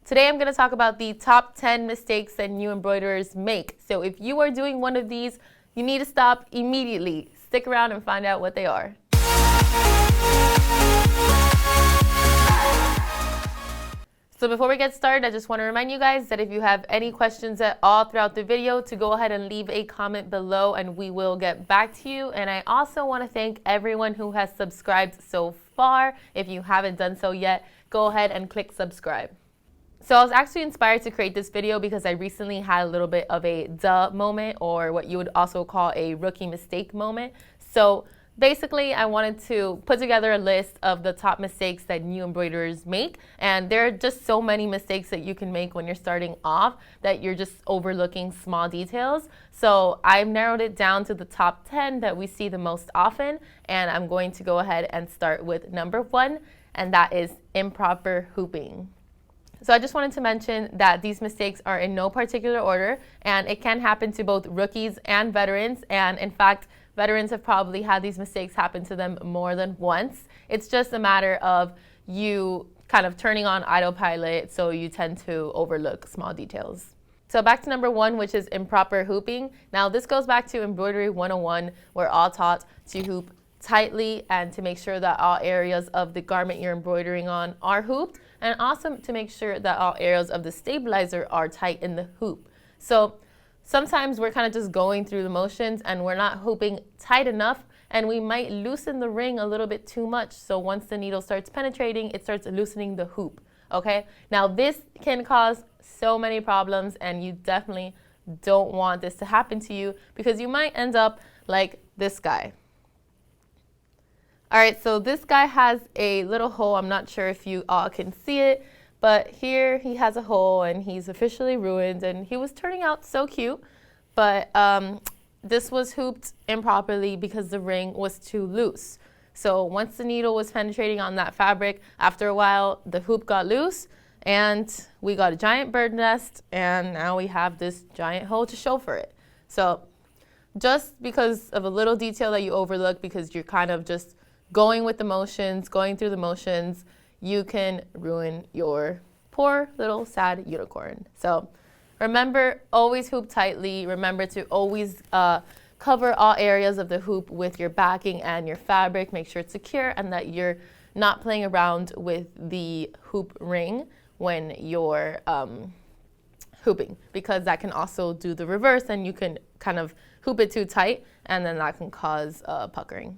Today I'm going to talk about the top 10 mistakes that new embroiderers make. So if you are doing one of these, you need to stop immediately. Stick around and find out what they are. So before we get started, I just want to remind you guys that if you have any questions at all throughout the video, to go ahead and leave a comment below and we will get back to you. And I also want to thank everyone who has subscribed so far. If you haven't done so yet, go ahead and click subscribe. So I was actually inspired to create this video because I recently had a little bit of a duh moment, or what you would also call a rookie mistake moment. So basically, I wanted to put together a list of the top mistakes that new embroiderers make. And there are just so many mistakes that you can make when you're starting off that you're just overlooking small details. So I've narrowed it down to the top 10 that we see the most often. And I'm going to go ahead and start with number 1, and that is improper hooping. So I just wanted to mention that these mistakes are in no particular order, and it can happen to both rookies and veterans. And in fact, veterans have probably had these mistakes happen to them more than once. It's just a matter of you kind of turning on autopilot, so you tend to overlook small details. So back to number 1, which is improper hooping. Now this goes back to Embroidery 101. We're all taught to hoop tightly and to make sure that all areas of the garment you're embroidering on are hooped, and also to make sure that all areas of the stabilizer are tight in the hoop. So sometimes we're kind of just going through the motions and we're not hooping tight enough, and we might loosen the ring a little bit too much. So once the needle starts penetrating, it starts loosening the hoop. Okay, now this can cause so many problems, and you definitely don't want this to happen to you because you might end up like this guy. All right, so this guy has a little hole. I'm not sure if you all can see it, but here he has a hole and he's officially ruined, and he was turning out so cute, but this was hooped improperly because the ring was too loose. So once the needle was penetrating on that fabric, after a while the hoop got loose and we got a giant bird nest, and now we have this giant hole to show for it. So just because of a little detail that you overlook because you're kind of just going with the motions, going through the motions, you can ruin your poor little sad unicorn. So remember, always hoop tightly. Remember to always cover all areas of the hoop with your backing and your fabric. Make sure it's secure and that you're not playing around with the hoop ring when you're hooping, because that can also do the reverse, and you can kind of hoop it too tight, and then that can cause puckering.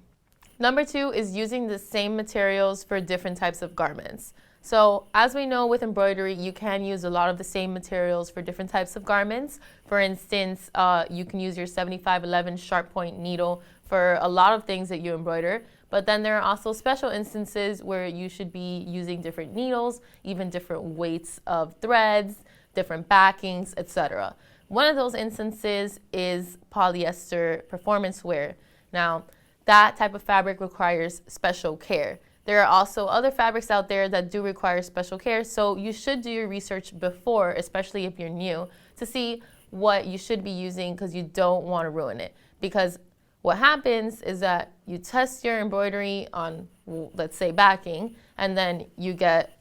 Number 2 is using the same materials for different types of garments. So as we know with embroidery, you can use a lot of the same materials for different types of garments. For instance, you can use your 7511 sharp point needle for a lot of things that you embroider. But then there are also special instances where you should be using different needles, even different weights of threads, different backings, etc. One of those instances is polyester performance wear. Now, that type of fabric requires special care. There are also other fabrics out there that do require special care, so you should do your research before, especially if you're new, to see what you should be using, because you don't want to ruin it. Because what happens is that you test your embroidery on, let's say, backing, and then you get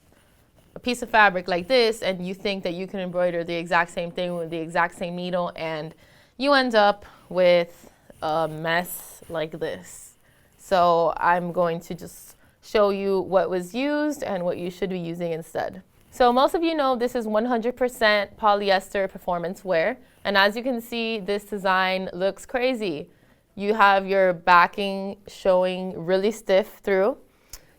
a piece of fabric like this, and you think that you can embroider the exact same thing with the exact same needle, and you end up with a mess like this. So I'm going to just show you what was used and what you should be using instead. So most of you know this is 100% polyester performance wear, and as you can see, this design looks crazy. You have your backing showing really stiff through.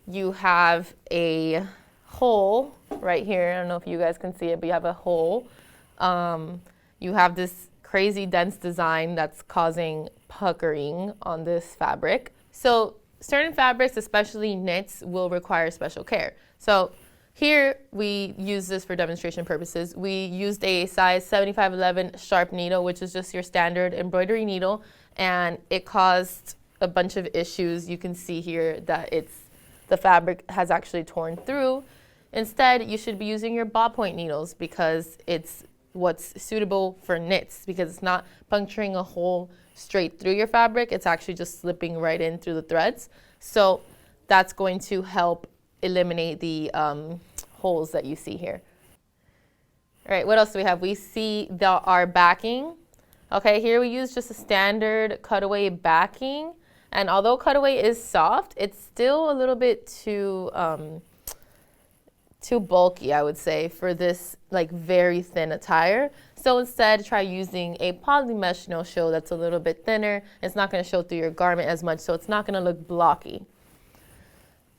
You have a hole right here. I don't know if you guys can see it, but you have a hole. You have this crazy dense design that's causing puckering on this fabric. So certain fabrics, especially knits, will require special care. So here we use this for demonstration purposes. We used a size 7511 sharp needle, which is just your standard embroidery needle, and it caused a bunch of issues. You can see here that the fabric has actually torn through. Instead, you should be using your ballpoint needles because it's what's suitable for knits, because it's not puncturing a hole straight through your fabric. It's actually just slipping right in through the threads. So that's going to help eliminate the holes that you see here. All right, what else do we have? We see our backing. Okay, here we use just a standard cutaway backing. And although cutaway is soft, it's still a little bit too bulky, I would say, for this like very thin attire. So instead, try using a poly mesh no-show that's a little bit thinner. It's not going to show through your garment as much, so it's not going to look blocky.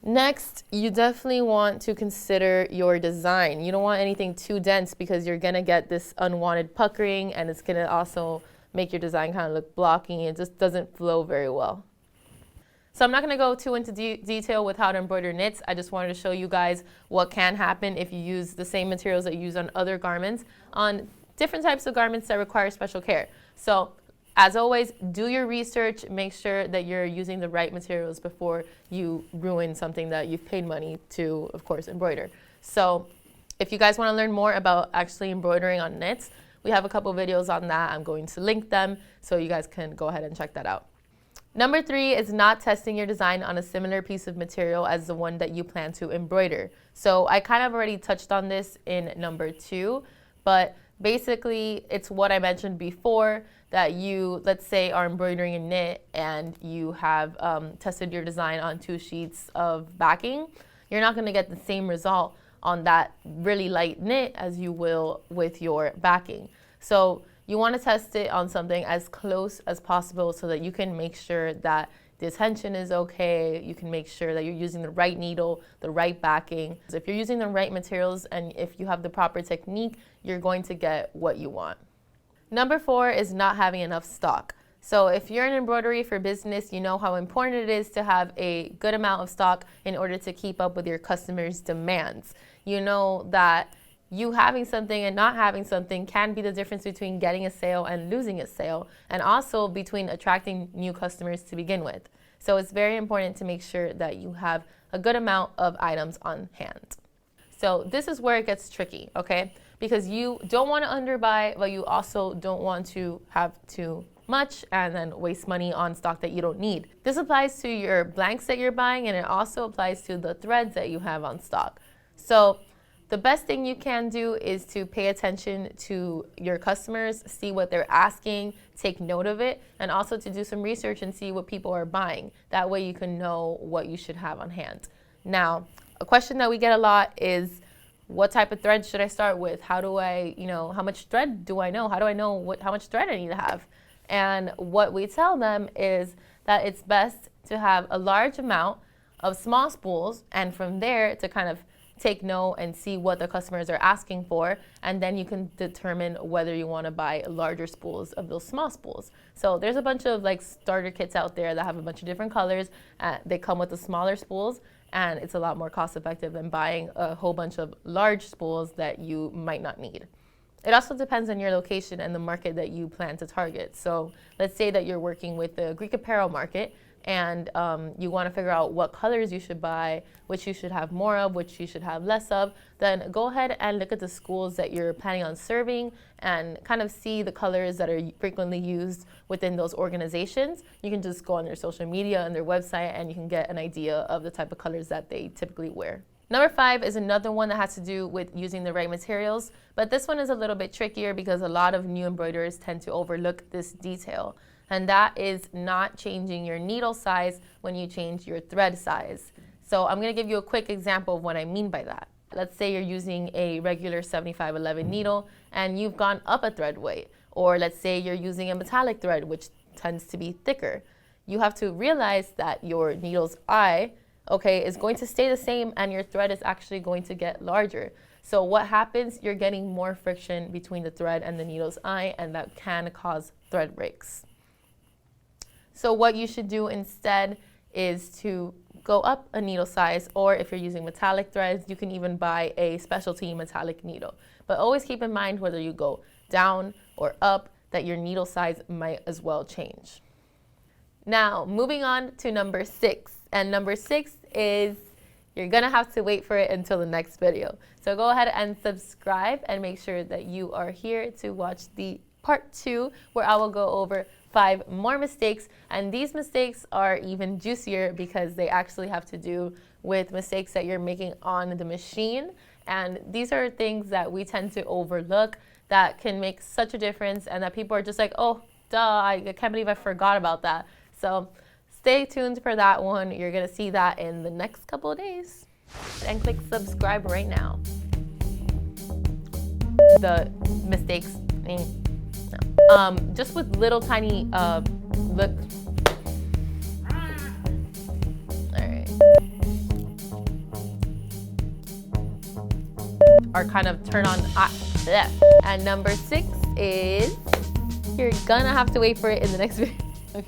Next, you definitely want to consider your design. You don't want anything too dense because you're going to get this unwanted puckering, and it's going to also make your design kind of look blocky. It just doesn't flow very well. So I'm not going to go too into detail with how to embroider knits. I just wanted to show you guys what can happen if you use the same materials that you use on other garments on different types of garments that require special care. So as always, do your research. Make sure that you're using the right materials before you ruin something that you've paid money to, of course, embroider. So if you guys want to learn more about actually embroidering on knits, we have a couple videos on that. I'm going to link them so you guys can go ahead and check that out. Number 3 is not testing your design on a similar piece of material as the one that you plan to embroider. So I kind of already touched on this in number 2, but basically it's what I mentioned before, that you, let's say, are embroidering a knit and you have tested your design on 2 sheets of backing. You're not going to get the same result on that really light knit as you will with your backing. So you want to test it on something as close as possible so that you can make sure that the tension is okay. You can make sure that you're using the right needle, the right backing. So if you're using the right materials and if you have the proper technique, you're going to get what you want. Number 4 is not having enough stock. So if you're in embroidery for business, you know how important it is to have a good amount of stock in order to keep up with your customers' demands. You know that you having something and not having something can be the difference between getting a sale and losing a sale, and also between attracting new customers to begin with. So it's very important to make sure that you have a good amount of items on hand. So this is where it gets tricky, okay? Because you don't want to underbuy, but you also don't want to have too much and then waste money on stock that you don't need. This applies to your blanks that you're buying, and it also applies to the threads that you have on stock. So the best thing you can do is to pay attention to your customers, see what they're asking, take note of it, and also to do some research and see what people are buying. That way you can know what you should have on hand. Now, a question that we get a lot is, what type of thread should I start with? How do I, how much thread do I know? How do I know how much thread I need to have? And what we tell them is that it's best to have a large amount of small spools, and from there to kind of take note and see what the customers are asking for, and then you can determine whether you want to buy larger spools of those small spools. So there's a bunch of like starter kits out there that have a bunch of different colors. They come with the smaller spools, and it's a lot more cost effective than buying a whole bunch of large spools that you might not need. It also depends on your location and the market that you plan to target. So let's say that you're working with the Greek apparel market, and you want to figure out what colors you should buy, which you should have more of, which you should have less of, then go ahead and look at the schools that you're planning on serving and kind of see the colors that are frequently used within those organizations. You can just go on their social media and their website, and you can get an idea of the type of colors that they typically wear. Number 5 is another one that has to do with using the right materials, but this one is a little bit trickier because a lot of new embroiderers tend to overlook this detail. And that is not changing your needle size when you change your thread size. So I'm going to give you a quick example of what I mean by that. Let's say you're using a regular 7511 needle and you've gone up a thread weight. Or let's say you're using a metallic thread, which tends to be thicker. You have to realize that your needle's eye, is going to stay the same, and your thread is actually going to get larger. So what happens? You're getting more friction between the thread and the needle's eye, and that can cause thread breaks. So what you should do instead is to go up a needle size, or if you're using metallic threads, you can even buy a specialty metallic needle. But always keep in mind, whether you go down or up, that your needle size might as well change. Now, moving on to number 6. And number 6 is, you're gonna have to wait for it until the next video. So go ahead and subscribe and make sure that you are here to watch the part 2, where I will go over 5 more mistakes, and these mistakes are even juicier because they actually have to do with mistakes that you're making on the machine, And these are things that we tend to overlook that can make such a difference, and that people are just like, oh, duh, I can't believe I forgot about that. So stay tuned for that one. You're gonna see that in the next couple of days. And click subscribe right now. The mistakes, no. Just with little tiny, look. Alright. Are kind of turn on, and number 6 is, you're gonna have to wait for it in the next video. Okay.